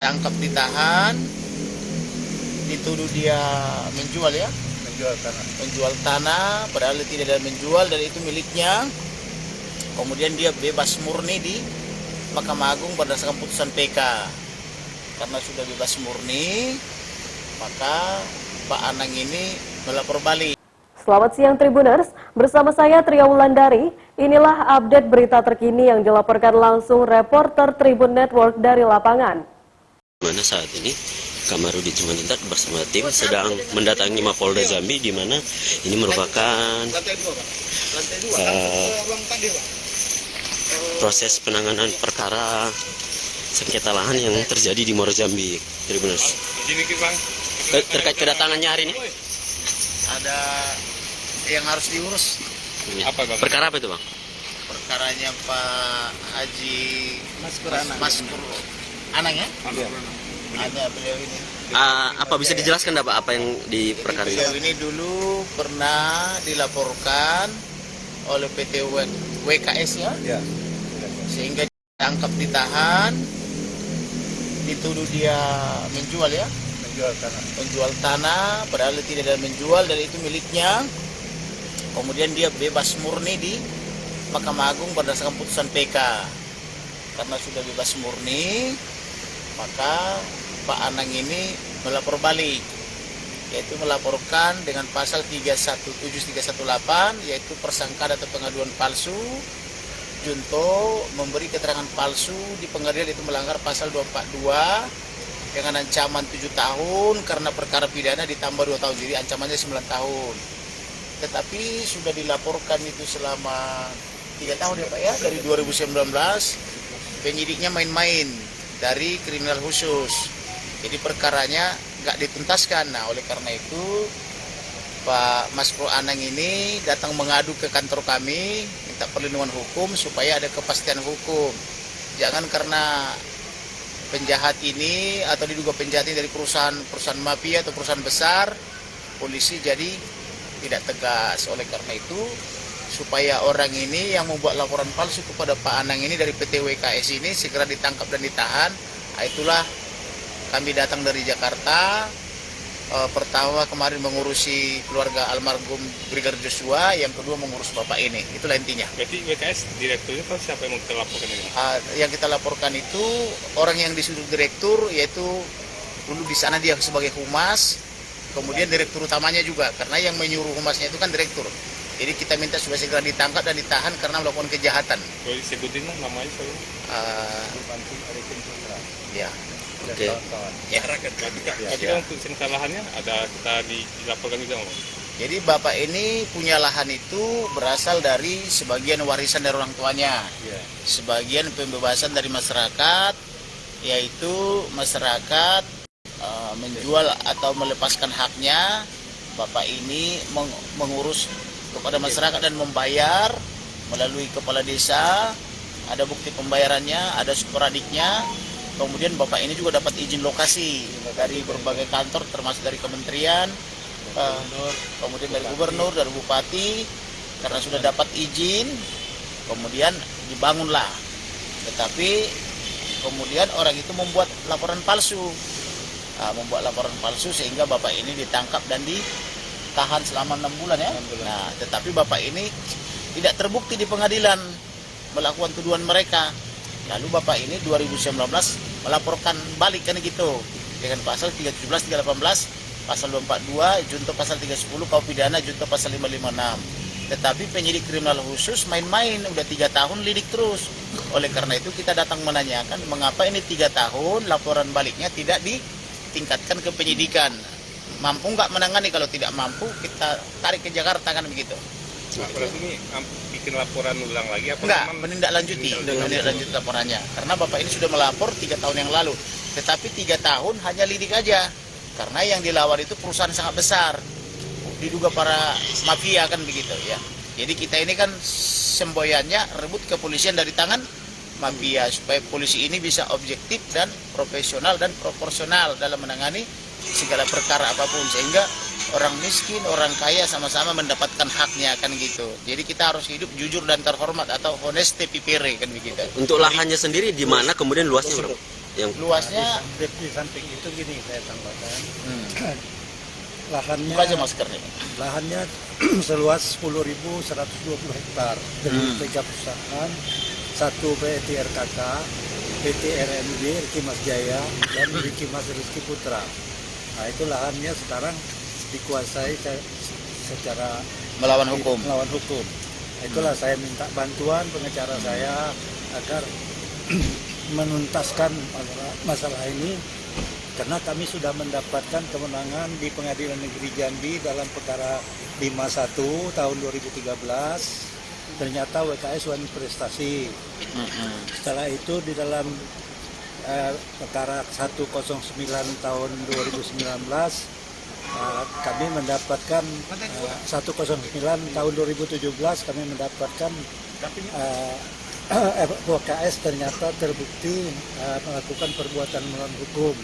Tangkap, ditahan, dituduh dia menjual menjual tanah, padahal tidak ada menjual dan itu miliknya. Kemudian dia bebas murni di Mahkamah Agung berdasarkan putusan PK. Karena sudah bebas murni, maka Pak Anang ini melapor balik. Selamat siang Tribuners, bersama saya Tria Wulandari. Inilah update berita terkini yang dilaporkan langsung reporter Tribun Network dari lapangan. Mana saat ini Kamarudin Simanjuntak bersama tim sedang mendatangi Mapolda Jambi, di mana ini merupakan proses penanganan perkara sengketa lahan yang terjadi di Muaro Jambi. Tribuners, terkait kedatangannya hari ini Ada yang harus diurus. apa, Bang? Perkara apa itu, Bang? Perkaranya Pak Haji Maskur Anang ya? Ada beliau ini. Apa bisa dijelaskan Pak apa yang di perkara ini? Beliau ini dulu pernah dilaporkan oleh PT WKS ya, sehingga ditangkap, ditahan, dituduh dia menjual tanah, padahal tidak ada menjual dan itu miliknya. Kemudian dia bebas murni di Mahkamah Agung berdasarkan putusan PK. Karena sudah bebas murni, maka Pak Anang ini melapor balik, yaitu melaporkan dengan pasal 317-318, yaitu persangkaan atau pengaduan palsu, junto memberi keterangan palsu di pengadilan, itu melanggar pasal 242 dengan ancaman 7 tahun karena perkara pidana ditambah 2 tahun, jadi ancamannya 9 tahun. Tetapi sudah dilaporkan itu selama 3 tahun ya Pak ya, dari 2019. Penyidiknya main-main dari kriminal khusus, jadi perkaranya nggak dituntaskan. Nah, oleh karena itu Pak Maskur Anang ini datang mengadu ke kantor kami, minta perlindungan hukum supaya ada kepastian hukum. Jangan karena penjahat ini atau diduga penjahat ini dari perusahaan mafia atau perusahaan besar, polisi jadi tidak tegas. Oleh karena itu, supaya orang ini yang membuat laporan palsu kepada Pak Anang ini dari PT WKS ini segera ditangkap dan ditahan. Itulah kami datang dari Jakarta. Pertama kemarin mengurusi keluarga almarhum Brigadir Joshua, yang kedua mengurus bapak ini. Itulah intinya. Berarti WKS direkturnya kan siapa yang kita laporkan ini? Yang kita laporkan itu orang yang disuruh direktur, yaitu dulu di sana dia sebagai humas, kemudian direktur utamanya juga, karena yang menyuruh humasnya itu kan direktur. Jadi kita minta supaya segera ditangkap dan ditahan karena melakukan kejahatan. Boleh disebutin lah namanya saya. Ya. Oke. Ya. Tapi kan untuk sengketa lahannya ada kita dilaporkan juga, Bang. Jadi bapak ini punya lahan itu berasal dari sebagian warisan dari orang tuanya, sebagian pembebasan dari masyarakat, yaitu masyarakat menjual atau melepaskan haknya. Bapak ini mengurus kepada masyarakat dan membayar melalui kepala desa, ada bukti pembayarannya, ada sporadiknya. Kemudian bapak ini juga dapat izin lokasi dari berbagai kantor, termasuk dari kementerian, kemudian dari gubernur, dari bupati. Karena sudah dapat izin, kemudian dibangunlah. Tetapi kemudian orang itu membuat laporan palsu, sehingga bapak ini ditangkap dan ditahan selama 6 bulan ya. Nah, tetapi bapak ini tidak terbukti di pengadilan melakukan tuduhan mereka. Lalu bapak ini 2019 melaporkan balik kan gitu, dengan pasal 317, 318, pasal 242, junto pasal 310 KUH pidana, junto pasal 556. Tetapi penyidik kriminal khusus main-main, udah 3 tahun lidik terus. Oleh karena itu kita datang menanyakan mengapa ini 3 tahun laporan baliknya tidak ditingkatkan ke penyidikan. Mampu nggak menangani? Kalau tidak mampu kita tarik ke Jakarta kan begitu. Nah, berarti ini bikin laporan ulang lagi apa? Enggak, menindaklanjuti laporannya. Karena bapak ini sudah melapor 3 tahun yang lalu. Tetapi 3 tahun hanya lidik aja. Karena yang dilawan itu perusahaan sangat besar, diduga para mafia kan begitu ya. Jadi kita ini kan semboyannya rebut kepolisian dari tangan mafia, supaya polisi ini bisa objektif dan profesional dan proporsional dalam menangani segala perkara apapun, sehingga orang miskin, orang kaya sama-sama mendapatkan haknya kan gitu. Jadi kita harus hidup jujur dan terhormat, atau honeste pipere kan begitu. Untuk lahannya sendiri di mana, kemudian luasnya berapa? Yang Luasnya Di samping itu gini saya tambahkan, buka aja lahannya maskernya. lahannya seluas 10.120 hektar dari 3 perusahaan, 1 PT RKK, PT RMJ Riki Mas Jaya, dan Riki Mas Rizky Putra. Nah itu lahannya sekarang dikuasai secara Melawan hukum. Nah, itulah saya minta bantuan pengacara saya agar menuntaskan masalah ini, karena kami sudah mendapatkan kemenangan di Pengadilan Negeri Jambi dalam perkara 51 tahun 2013. Ternyata WKS wani prestasi. Setelah itu di dalam perkara 109 tahun 2019 kami mendapatkan 109 tahun 2017 kami mendapatkan WKS ternyata terbukti melakukan perbuatan melawan hukum.